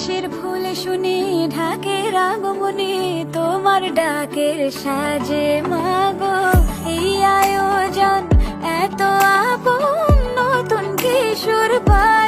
কিসের ভুল শুনি ঢাকের আগমনে তোমার ডাকের সাজে মাগো এই আয়োজন এত আপন নতুন কিশোর পায়